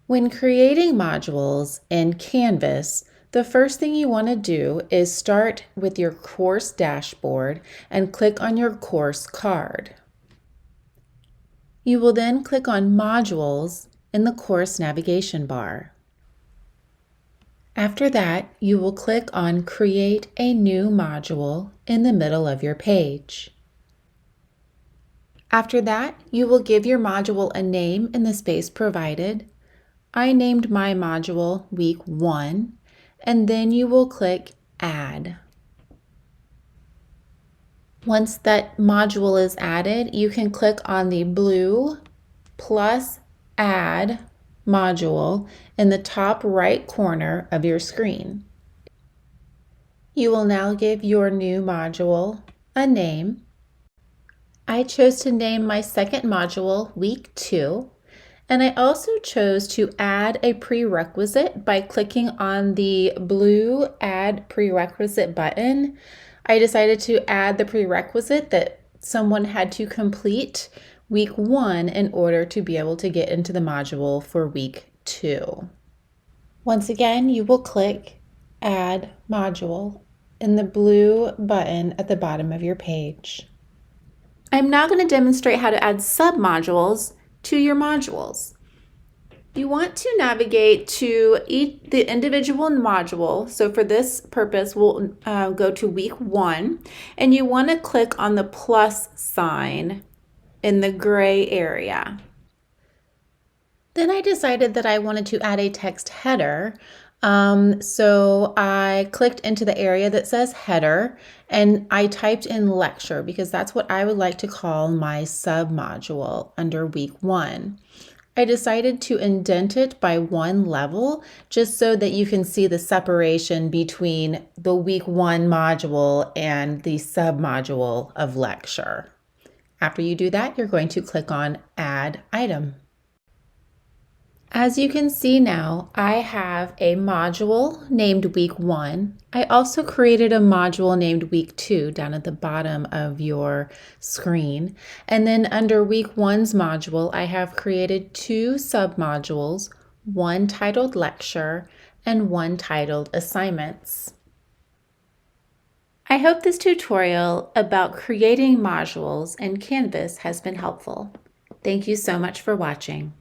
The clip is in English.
When creating modules in Canvas, the first thing you want to do is start with your course dashboard and click on your course card. You will then click on Modules in the course navigation bar. After that, you will click on Create a new module in the middle of your page. After that, you will give your module a name in the space provided. I named my module Week 1, and then you will click Add. Once that module is added, you can click on the blue plus Add module in the top right corner of your screen. You will now give your new module a name. I chose to name my second module Week 2, and I also chose to add a prerequisite by clicking on the blue Add Prerequisite button. I decided to add the prerequisite that someone had to complete Week 1 in order to be able to get into the module for Week 2. Once again, you will click Add Module in the blue button at the bottom of your page. I'm now going to demonstrate how to add submodules to your modules. You want to navigate to the individual module. So for this purpose, we'll go to Week 1, and you want to click on the plus sign in the gray area. Then I decided that I wanted to add a text header. So I clicked into the area that says header, and I typed in lecture because that's what I would like to call my submodule under Week 1. I decided to indent it by 1 level just so that you can see the separation between the Week 1 module and the submodule of lecture. After you do that, you're going to click on Add Item. As you can see now, I have a module named Week 1. I also created a module named Week 2 down at the bottom of your screen. And then under Week 1's module, I have created 2 submodules, one titled Lecture and one titled Assignments. I hope this tutorial about creating modules in Canvas has been helpful. Thank you so much for watching.